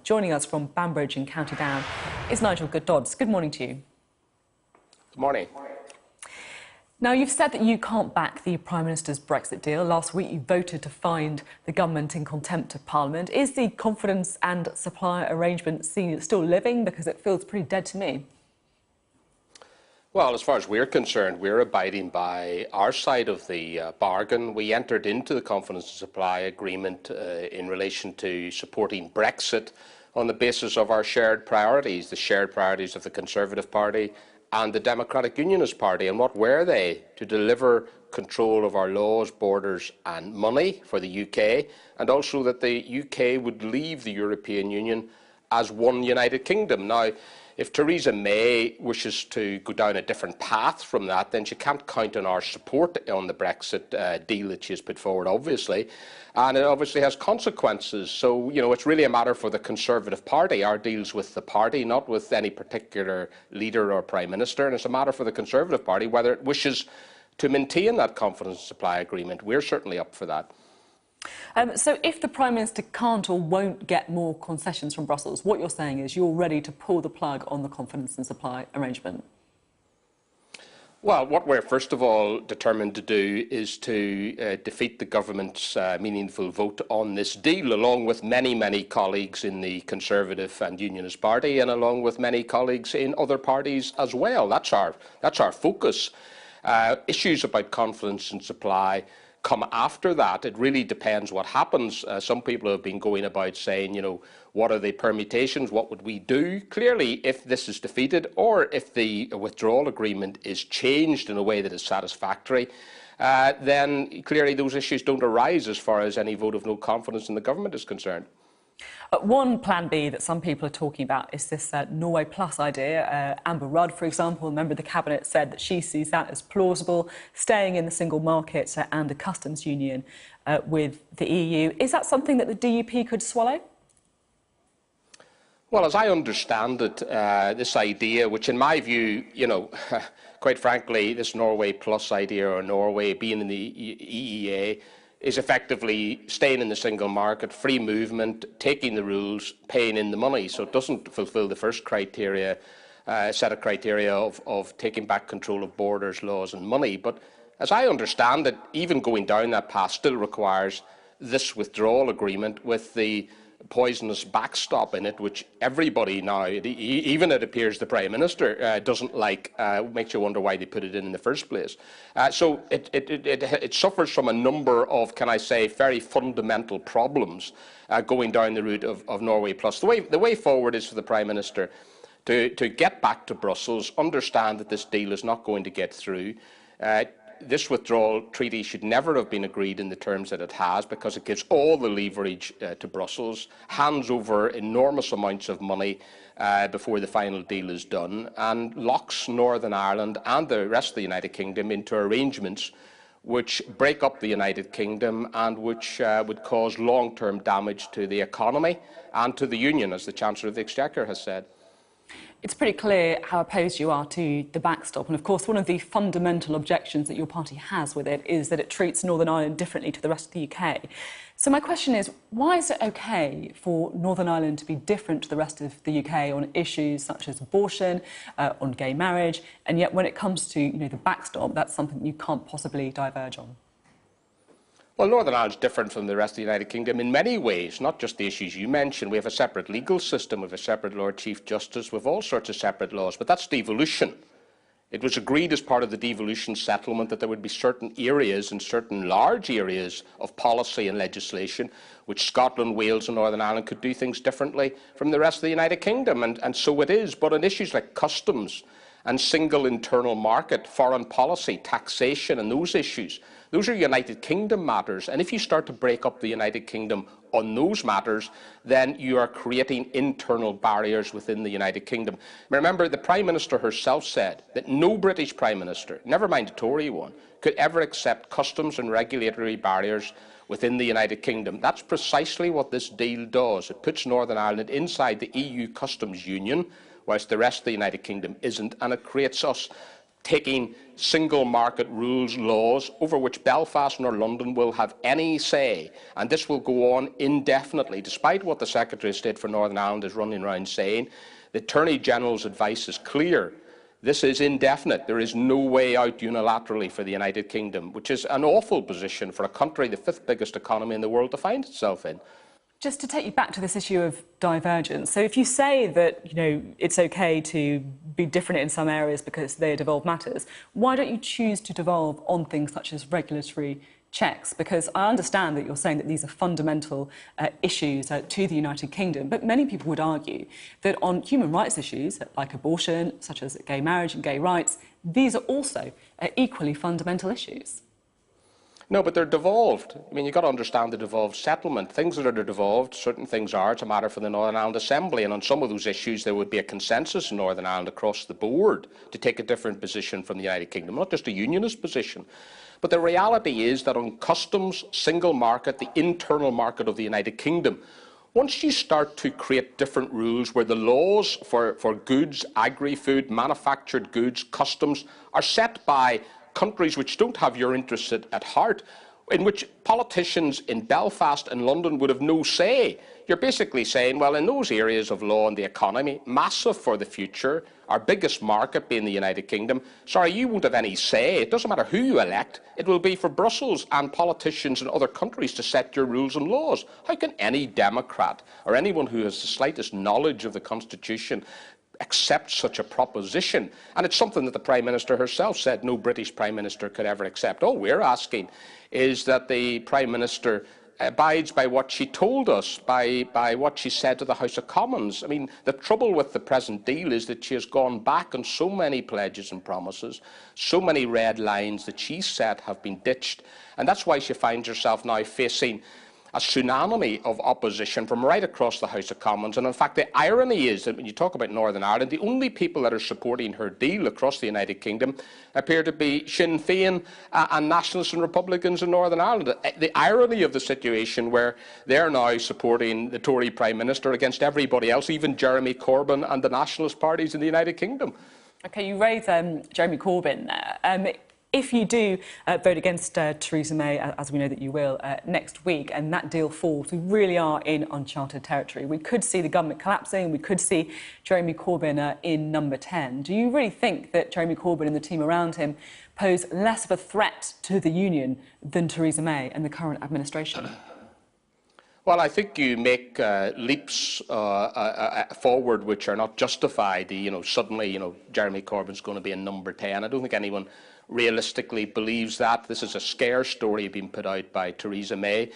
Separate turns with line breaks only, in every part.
Joining us from Banbridge in County Down is Nigel Dodds. Good morning to you.
Good morning.
Now, you've said that you can't back the Prime Minister's Brexit deal. Last week, you voted to find the government in contempt of Parliament. Is the confidence and supply arrangement still living? Because it feels pretty dead to me.
Well, as far as we're concerned, we're abiding by our side of the bargain. We entered into the confidence and supply agreement in relation to supporting Brexit on the basis of our shared priorities, the shared priorities of the Conservative Party and the Democratic Unionist Party. And what were they? To deliver control of our laws, borders and money for the UK, and also that the UK would leave the European Union as one United Kingdom. Now, if Theresa May wishes to go down a different path from that, then she can't count on our support on the Brexit deal that she has put forward, obviously. And it obviously has consequences. So, it's really a matter for the Conservative Party. Our deal's with the party, not with any particular leader or Prime Minister. And it's a matter for the Conservative Party whether it wishes to maintain that confidence supply agreement. We're certainly up for that.
So if the Prime Minister can't or won't get more concessions from Brussels, what you're saying is you're ready to pull the plug on the confidence and supply arrangement?
Well, what we're first of all determined to do is to defeat the government's meaningful vote on this deal, along with many, many colleagues in the Conservative and Unionist Party, and along with many colleagues in other parties as well. That's our focus. Issues about confidence and supply come after that. It really depends what happens. Some people have been going about saying, what are the permutations? What would we do? Clearly, if this is defeated or if the withdrawal agreement is changed in a way that is satisfactory, then clearly those issues don't arise as far as any vote of no confidence in the government is concerned.
One plan B that some people are talking about is this Norway Plus idea. Amber Rudd, for example, a member of the Cabinet, said that she sees that as plausible, staying in the single market and a customs union with the EU. Is that something that the DUP could swallow?
Well, as I understand it, this idea, which in my view, quite frankly, this Norway Plus idea, or Norway being in the EEA, is effectively staying in the single market, free movement, taking the rules, paying in the money. So it doesn't fulfil the first criteria, set of criteria of taking back control of borders, laws and money. But as I understand it, even going down that path still requires this withdrawal agreement with the poisonous backstop in it, which everybody now, even it appears the Prime Minister doesn't like, makes you wonder why they put it in the first place. So it suffers from a number of, can I say, very fundamental problems going down the route of Norway Plus. The way forward is for the Prime Minister to get back to Brussels, understand that this deal is not going to get through. This withdrawal treaty should never have been agreed in the terms that it has, because it gives all the leverage to Brussels, hands over enormous amounts of money before the final deal is done, and locks Northern Ireland and the rest of the United Kingdom into arrangements which break up the United Kingdom and which would cause long-term damage to the economy and to the Union, as the Chancellor of the Exchequer has said.
It's pretty clear how opposed you are to the backstop. And of course, one of the fundamental objections that your party has with it is that it treats Northern Ireland differently to the rest of the UK. So my question is, why is it OK for Northern Ireland to be different to the rest of the UK on issues such as abortion, on gay marriage, and yet when it comes to the backstop, that's something you can't possibly diverge on?
Well, Northern Ireland is different from the rest of the United Kingdom in many ways, not just the issues you mentioned. We have a separate legal system, we have a separate Lord Chief Justice, we have all sorts of separate laws, but that's devolution. It was agreed as part of the devolution settlement that there would be certain areas and certain large areas of policy and legislation which Scotland, Wales and Northern Ireland could do things differently from the rest of the United Kingdom, and so it is. But on issues like customs and single internal market, foreign policy, taxation and those issues, those are United Kingdom matters, and if you start to break up the United Kingdom on those matters, then you are creating internal barriers within the United Kingdom. Remember, the Prime Minister herself said that no British Prime Minister, never mind a Tory one, could ever accept customs and regulatory barriers within the United Kingdom. That's precisely what this deal does. It puts Northern Ireland inside the EU customs union, whilst the rest of the United Kingdom isn't, and it creates us taking single market rules, laws, over which Belfast nor London will have any say. And this will go on indefinitely, despite what the Secretary of State for Northern Ireland is running around saying. The Attorney General's advice is clear. This is indefinite. There is no way out unilaterally for the United Kingdom, which is an awful position for a country, the fifth biggest economy in the world, to find itself in.
Just to take you back to this issue of divergence, so if you say that it's okay to be different in some areas because they are devolved matters, why don't you choose to devolve on things such as regulatory checks? Because I understand that you're saying that these are fundamental issues to the United Kingdom, but many people would argue that on human rights issues like abortion, such as gay marriage and gay rights, these are also equally fundamental issues.
No, but they're devolved. I mean, you've got to understand the devolved settlement. Things that are devolved, certain things are. It's a matter for the Northern Ireland Assembly, and on some of those issues there would be a consensus in Northern Ireland across the board to take a different position from the United Kingdom, not just a unionist position. But the reality is that on customs, single market, the internal market of the United Kingdom, once you start to create different rules where the laws for goods, agri-food, manufactured goods, customs are set by countries which don't have your interests at heart, in which politicians in Belfast and London would have no say. You're basically saying, well, in those areas of law and the economy, massive for the future, our biggest market being the United Kingdom, sorry, you won't have any say. It doesn't matter who you elect. It will be for Brussels and politicians in other countries to set your rules and laws. How can any Democrat or anyone who has the slightest knowledge of the Constitution accept such a proposition? And it's something that the Prime Minister herself said no British Prime Minister could ever accept. All we're asking is that the Prime Minister abides by what she told us, by what she said to the House of Commons. I mean, the trouble with the present deal is that she has gone back on so many pledges and promises, so many red lines that she said have been ditched, and that's why she finds herself now facing a tsunami of opposition from right across the House of Commons. And in fact, the irony is that when you talk about Northern Ireland, the only people that are supporting her deal across the United Kingdom appear to be Sinn Féin and Nationalists and Republicans in Northern Ireland. The irony of the situation where they're now supporting the Tory Prime Minister against everybody else, even Jeremy Corbyn and the nationalist parties in the United Kingdom. OK, you raised Jeremy Corbyn there. If you do vote against Theresa May, as we know that you will, next week, and that deal falls, we really are in uncharted territory. We could see the government collapsing. We could see Jeremy Corbyn in number 10. Do you really think that Jeremy Corbyn and the team around him pose less of a threat to the union than Theresa May and the current administration? Well, I think you make leaps forward which are not justified. Suddenly, Jeremy Corbyn's going to be in number 10. I don't think anyone realistically believes that. This is a scare story being put out by Theresa May,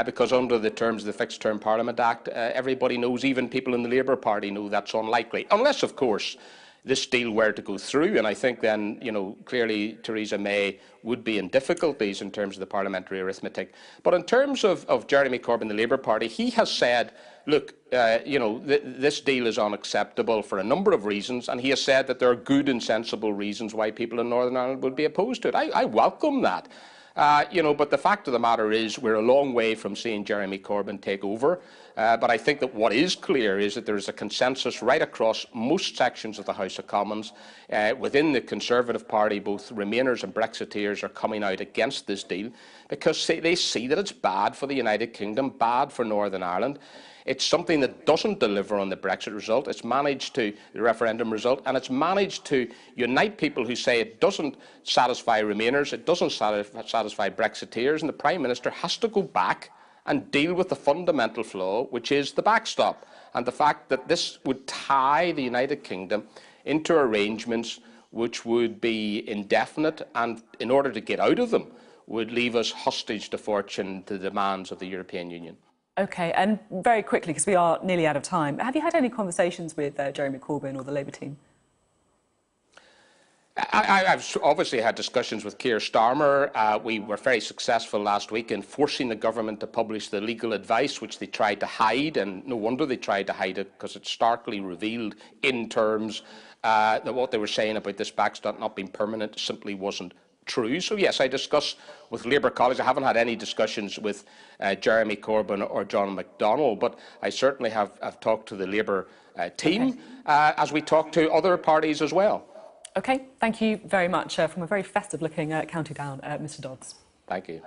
because under the terms of the Fixed Term Parliament Act, everybody knows, even people in the Labour Party know that's unlikely, unless, of course, this deal were to go through. And I think then, clearly Theresa May would be in difficulties in terms of the parliamentary arithmetic. But in terms of Jeremy Corbyn, the Labour Party, he has said, look, this deal is unacceptable for a number of reasons, and he has said that there are good and sensible reasons why people in Northern Ireland would be opposed to it. I welcome that. But the fact of the matter is we're a long way from seeing Jeremy Corbyn take over. But I think that what is clear is that there is a consensus right across most sections of the House of Commons. Within the Conservative Party, both Remainers and Brexiteers are coming out against this deal because they see that it's bad for the United Kingdom, bad for Northern Ireland. It's something that doesn't deliver on the Brexit result. It's managed to, the referendum result, and it's managed to unite people who say it doesn't satisfy Remainers, it doesn't satisfy Brexiteers, and the Prime Minister has to go back and deal with the fundamental flaw, which is the backstop, and the fact that this would tie the United Kingdom into arrangements which would be indefinite, and in order to get out of them, would leave us hostage to fortune, to the demands of the European Union. OK, and very quickly, because we are nearly out of time, have you had any conversations with Jeremy Corbyn or the Labour team? I've obviously had discussions with Keir Starmer. We were very successful last week in forcing the government to publish the legal advice, which they tried to hide, and no wonder they tried to hide it, because it starkly revealed in terms that what they were saying about this backstop not being permanent simply wasn't true. So yes, I discuss with Labour colleagues. I haven't had any discussions with Jeremy Corbyn or John McDonnell, but I certainly have talked to the Labour team, as we talk to other parties as well.
OK, thank you very much from a very festive-looking county down, Mr Dodds.
Thank you.